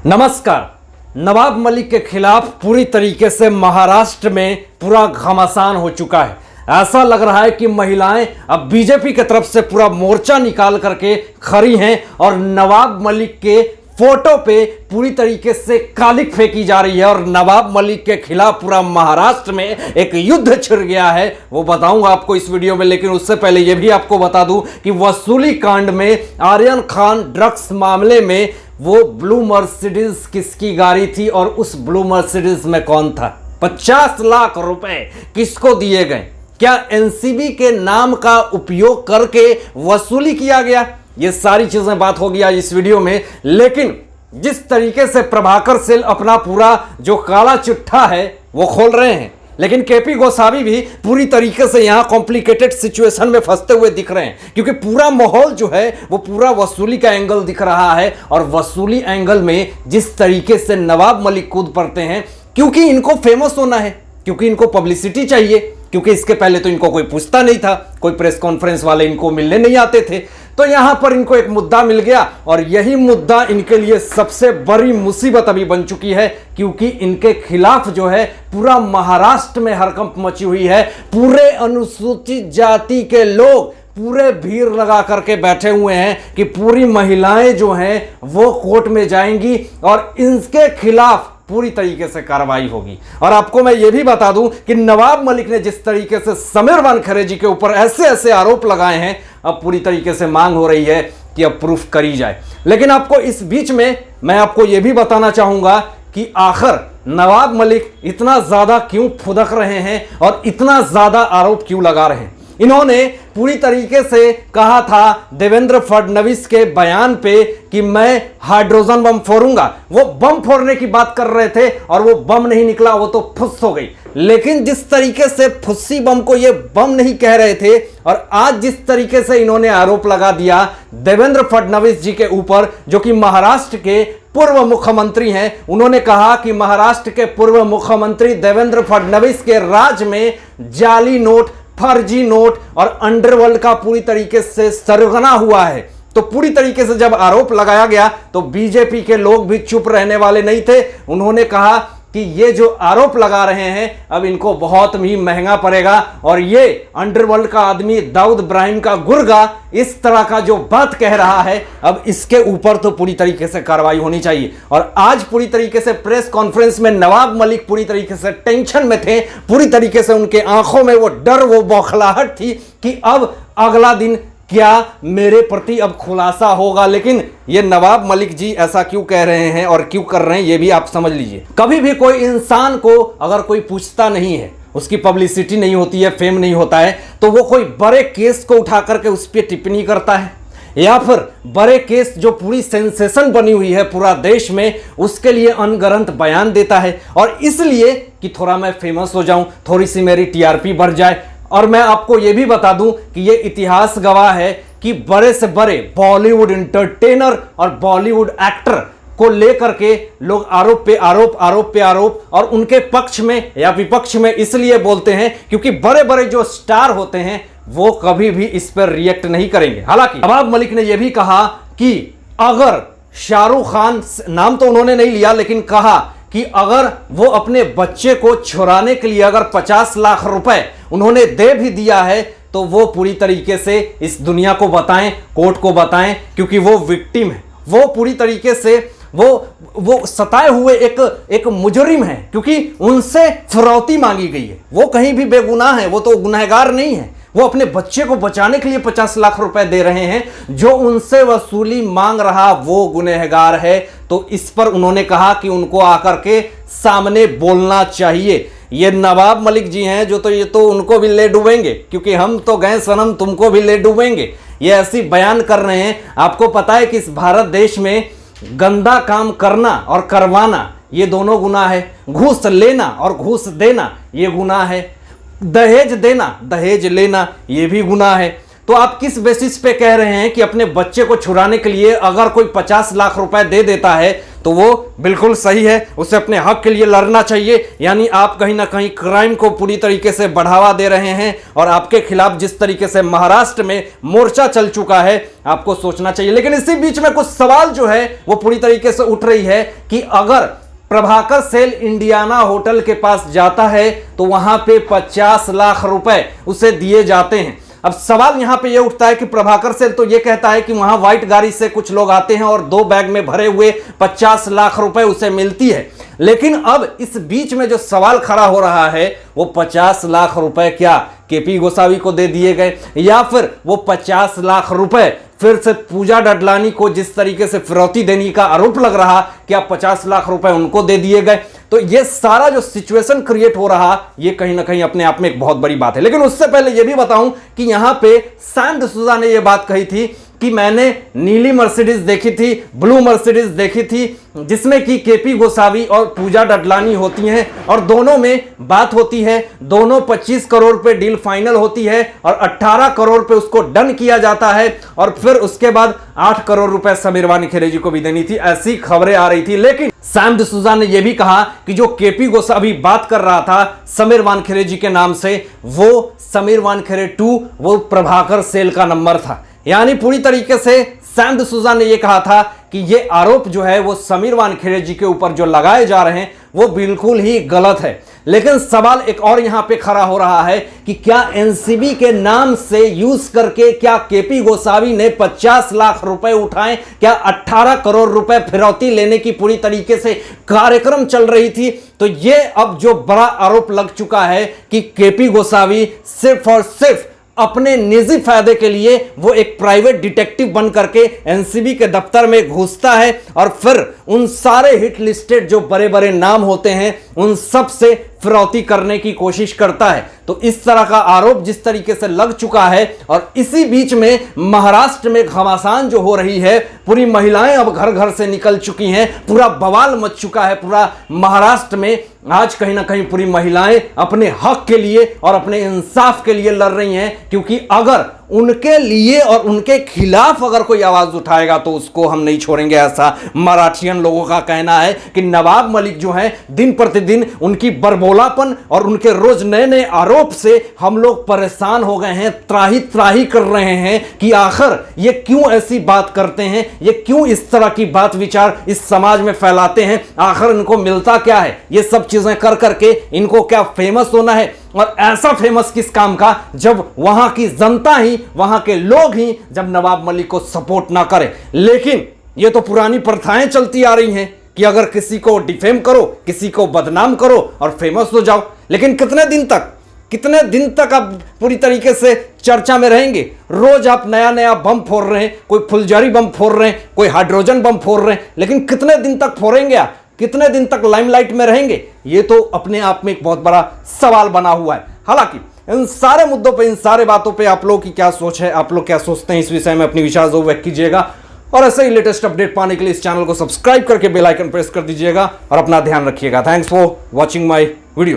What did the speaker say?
नमस्कार। नवाब मलिक के खिलाफ पूरी तरीके से महाराष्ट्र में पूरा घमासान हो चुका है। ऐसा लग रहा है कि महिलाएं अब बीजेपी की तरफ से पूरा मोर्चा निकाल करके खड़ी हैं और नवाब मलिक के फोटो पे पूरी तरीके से कालिक फेंकी जा रही है और नवाब मलिक के खिलाफ पूरा महाराष्ट्र में एक युद्ध छिड़ गया है। वो बताऊंगा आपको इस वीडियो में, लेकिन उससे पहले ये भी आपको बता दूं कि वसूली कांड में आर्यन खान ड्रग्स मामले में वो ब्लू मर्सिडीज किसकी गाड़ी थी और उस ब्लू मर्सिडीज में कौन था। 50 लाख रुपए किसको दिए गए? क्या एनसीबी के नाम का उपयोग करके वसूली किया गया? ये सारी चीजें बात होगी आज इस वीडियो में। लेकिन जिस तरीके से प्रभाकर सेल अपना पूरा जो काला चिट्ठा है वो खोल रहे हैं, लेकिन केपी गोसावी भी पूरी तरीके से यहां कॉम्प्लिकेटेड सिचुएशन में फंसते हुए दिख रहे हैं, क्योंकि पूरा माहौल जो है वो पूरा वसूली का एंगल दिख रहा है। और वसूली एंगल में जिस तरीके से नवाब मलिक कूद पड़ते हैं, क्योंकि इनको फेमस होना है, क्योंकि इनको पब्लिसिटी चाहिए, क्योंकि इसके पहले तो इनको कोई पूछता नहीं था, कोई प्रेस कॉन्फ्रेंस वाले इनको मिलने नहीं आते थे। तो यहां पर इनको एक मुद्दा मिल गया और यही मुद्दा इनके लिए सबसे बड़ी मुसीबत अभी बन चुकी है, क्योंकि इनके खिलाफ जो है पूरा महाराष्ट्र में हड़कंप मची हुई है। पूरे अनुसूचित जाति के लोग पूरे भीड़ लगा करके बैठे हुए हैं कि पूरी महिलाएं जो हैं वो कोर्ट में जाएंगी और इनके खिलाफ पूरी तरीके से कार्रवाई होगी। और आपको मैं ये भी बता दूं कि नवाब मलिक ने जिस तरीके से समीर वानखेड़े जी के ऊपर ऐसे ऐसे आरोप लगाए हैं, अब पूरी तरीके से मांग हो रही है कि अब प्रूफ करी जाए। लेकिन आपको इस बीच में मैं आपको यह भी बताना चाहूंगा कि आखिर नवाब मलिक इतना ज्यादा क्यों फुदक रहे हैं और इतना ज्यादा आरोप क्यों लगा रहे हैं। इन्होंने पूरी तरीके से कहा था देवेंद्र फडणवीस के बयान पे कि मैं हाइड्रोजन बम फोड़ूंगा। वो बम फोड़ने की बात कर रहे थे और वो बम नहीं निकला, वो तो फुस हो गई। लेकिन जिस तरीके से फुस्सी बम को ये बम नहीं कह रहे थे और आज जिस तरीके से इन्होंने आरोप लगा दिया देवेंद्र फडणवीस जी के ऊपर, जो कि महाराष्ट्र के पूर्व मुख्यमंत्री हैं, उन्होंने कहा कि महाराष्ट्र के पूर्व मुख्यमंत्री देवेंद्र फडणवीस के राज में जाली नोट, फर्जी नोट और अंडरवर्ल्ड का पूरी तरीके से सरगना हुआ है। तो पूरी तरीके से जब आरोप लगाया गया तो बीजेपी के लोग भी चुप रहने वाले नहीं थे। उन्होंने कहा कि ये जो आरोप लगा रहे हैं अब इनको बहुत ही महंगा पड़ेगा और ये अंडरवर्ल्ड का आदमी दाऊद इब्राहिम का गुर्गा इस तरह का जो बात कह रहा है, अब इसके ऊपर तो पूरी तरीके से कार्रवाई होनी चाहिए। और आज पूरी तरीके से प्रेस कॉन्फ्रेंस में नवाब मलिक पूरी तरीके से टेंशन में थे। पूरी तरीके से उनके आंखों में वो डर, वो बौखलाहट थी कि अब अगला दिन क्या मेरे प्रति अब खुलासा होगा। लेकिन ये नवाब मलिक जी ऐसा क्यों कह रहे हैं और क्यों कर रहे हैं ये भी आप समझ लीजिए। कभी भी कोई इंसान को अगर कोई पूछता नहीं है, उसकी पब्लिसिटी नहीं होती है, फेम नहीं होता है, तो वो कोई बड़े केस को उठा करके उस पर टिप्पणी करता है, या फिर बड़े केस जो पूरी सेंसेशन बनी हुई है पूरा देश में, उसके लिए अनगढ़ंत बयान देता है। और इसलिए कि थोड़ा मैं फेमस हो जाऊं, थोड़ी सी मेरी टीआरपी बढ़ जाए। और मैं आपको यह भी बता दूं कि यह इतिहास गवाह है कि बड़े से बड़े बॉलीवुड एंटरटेनर और बॉलीवुड एक्टर को लेकर के लोग आरोप पे आरोप, आरोप पे आरोप, और उनके पक्ष में या विपक्ष में इसलिए बोलते हैं क्योंकि बड़े बड़े जो स्टार होते हैं वो कभी भी इस पर रिएक्ट नहीं करेंगे। हालांकि नवाब मलिक ने यह भी कहा कि अगर शाहरुख खान, नाम तो उन्होंने नहीं लिया, लेकिन कहा कि अगर वो अपने बच्चे को छुड़ाने के लिए अगर 50 लाख रुपए उन्होंने दे भी दिया है तो वो पूरी तरीके से इस दुनिया को बताएं, कोर्ट को बताएं, क्योंकि वो विक्टिम है। वो पूरी तरीके से वो सताए हुए एक मुजरिम है, क्योंकि उनसे फिरौती मांगी गई है। वो कहीं भी बेगुनाह है, वो तो गुनहगार नहीं है। वो अपने बच्चे को बचाने के लिए 50 लाख रुपए दे रहे हैं। जो उनसे वसूली मांग रहा वो गुनहगार है। तो इस पर उन्होंने कहा कि उनको आकर के सामने बोलना चाहिए। ये नवाब मलिक जी हैं जो ये तो उनको भी ले डूबेंगे, क्योंकि हम तो गए सनम, तुमको भी ले डूबेंगे। ये ऐसी बयान कर रहे हैं। आपको पता है कि इस भारत देश में गंदा काम करना और करवाना ये दोनों गुनाह है। घूस लेना और घूस देना ये गुनाह है। दहेज देना, दहेज लेना ये भी गुनाह है। तो आप किस बेसिस पे कह रहे हैं कि अपने बच्चे को छुड़ाने के लिए अगर कोई 50 लाख रुपए दे देता है तो वो बिल्कुल सही है, उसे अपने हक के लिए लड़ना चाहिए? यानी आप कहीं ना कहीं क्राइम को पूरी तरीके से बढ़ावा दे रहे हैं और आपके खिलाफ जिस तरीके से महाराष्ट्र में मोर्चा चल चुका है आपको सोचना चाहिए। लेकिन इसी बीच में कुछ सवाल जो है वो पूरी तरीके से उठ रही है कि अगर प्रभाकर सेल इंडियाना होटल के पास जाता है तो वहां पे 50 लाख रुपए उसे दिए जाते हैं। अब सवाल यहां पे ये उठता है कि प्रभाकर सेल तो ये कहता है कि वहां व्हाइट गाड़ी से कुछ लोग आते हैं और 2 बैग में भरे हुए 50 लाख रुपए उसे मिलती है। लेकिन अब इस बीच में जो सवाल खड़ा हो रहा है वो 50 लाख रुपए क्या केपी गोसावी को दे दिए गए, या फिर वो 50 लाख रुपए फिर से पूजा डडलानी को जिस तरीके से फिरौती देने का आरोप लग रहा कि आप 50 लाख रुपए उनको दे दिए गए। तो ये सारा जो सिचुएशन क्रिएट हो रहा ये कहीं ना कहीं अपने आप में एक बहुत बड़ी बात है। लेकिन उससे पहले ये भी बताऊं कि यहां पे सैम डिसूजा ने ये बात कही थी कि मैंने नीली मर्सिडीज देखी थी, ब्लू मर्सिडीज देखी थी, जिसमें कि केपी गोसावी और पूजा डडलानी होती हैं और दोनों में बात होती है, दोनों 25 करोड़ पे डील फाइनल होती है और 18 करोड़ पे उसको डन किया जाता है और फिर उसके बाद 8 करोड़ रुपए समीर वानखेड़े जी को भी देनी थी, ऐसी खबरें आ रही थी। लेकिन सैम डिसूजा ने यह भी कहा कि जो केपी गोसावी बात कर रहा था समीर वानखेड़े जी के नाम से, वो समीर वानखेड़े 2 वो प्रभाकर सेल का नंबर था। यानी पूरी तरीके से सैम डिसूजा ने यह कहा था कि यह आरोप जो है वो समीर वानखेड़े जी के ऊपर जो लगाए जा रहे हैं वो बिल्कुल ही गलत है। लेकिन सवाल एक और यहां पे खड़ा हो रहा है कि क्या एनसीबी के नाम से यूज करके क्या केपी गोसावी ने 50 लाख रुपए उठाए, क्या 18 करोड़ रुपए फिरौती लेने की पूरी तरीके से कार्यक्रम चल रही थी? तो ये अब जो बड़ा आरोप लग चुका है कि केपी गोसावी सिर्फ और सिर्फ अपने निजी फायदे के लिए वो एक प्राइवेट डिटेक्टिव बन करके एनसीबी के दफ्तर में घुसता है और फिर उन सारे हिट लिस्टेड जो बड़े बड़े नाम होते हैं उन सब से फिरौती करने की कोशिश करता है। तो इस तरह का आरोप जिस तरीके से लग चुका है और इसी बीच में महाराष्ट्र में घमासान जो हो रही है, पूरी महिलाएं अब घर घर से निकल चुकी हैं, पूरा बवाल मच चुका है पूरा महाराष्ट्र में। आज कहीं ना कहीं पूरी महिलाएं अपने हक के लिए और अपने इंसाफ के लिए लड़ रही हैं, क्योंकि अगर उनके लिए और उनके खिलाफ अगर कोई आवाज उठाएगा तो उसको हम नहीं छोड़ेंगे, ऐसा मराठियन लोगों का कहना है। कि नवाब मलिक जो हैं दिन प्रतिदिन उनकी बरबोलापन और उनके रोज नए नए आरोप से हम लोग परेशान हो गए हैं, त्राही त्राही कर रहे हैं कि आखिर ये क्यों ऐसी बात करते हैं, ये क्यों इस तरह की बात विचार इस समाज में फैलाते हैं, आखिर इनको मिलता क्या है? ये सब चीजें कर करके इनको क्या फेमस होना है? और ऐसा फेमस किस काम का जब वहां की जनता ही, वहां के लोग ही जब नवाब मलिक को सपोर्ट ना करें। लेकिन ये तो पुरानी प्रथाएं चलती आ रही हैं कि अगर किसी को डिफेम करो, किसी को बदनाम करो और फेमस हो जाओ। लेकिन कितने दिन तक आप पूरी तरीके से चर्चा में रहेंगे? रोज आप नया नया बम फोड़ रहे हैं, कोई फुलझड़ी बम फोड़ रहे हैं, कोई हाइड्रोजन बम फोड़ रहे हैं, लेकिन कितने दिन तक फोड़ेंगे आप? कितने दिन तक लाइमलाइट में रहेंगे? ये तो अपने आप में एक बहुत बड़ा सवाल बना हुआ है। हालांकि इन सारे मुद्दों पे, इन सारे बातों पे आप लोगों की क्या सोच है, आप लोग क्या सोचते हैं इस विषय में अपनी विचार जरूर व्यक्त कीजिएगा। और ऐसे ही लेटेस्ट अपडेट पाने के लिए इस चैनल को सब्सक्राइब करके बेल आइकन प्रेस कर दीजिएगा और अपना ध्यान रखिएगा। Thanks for watching my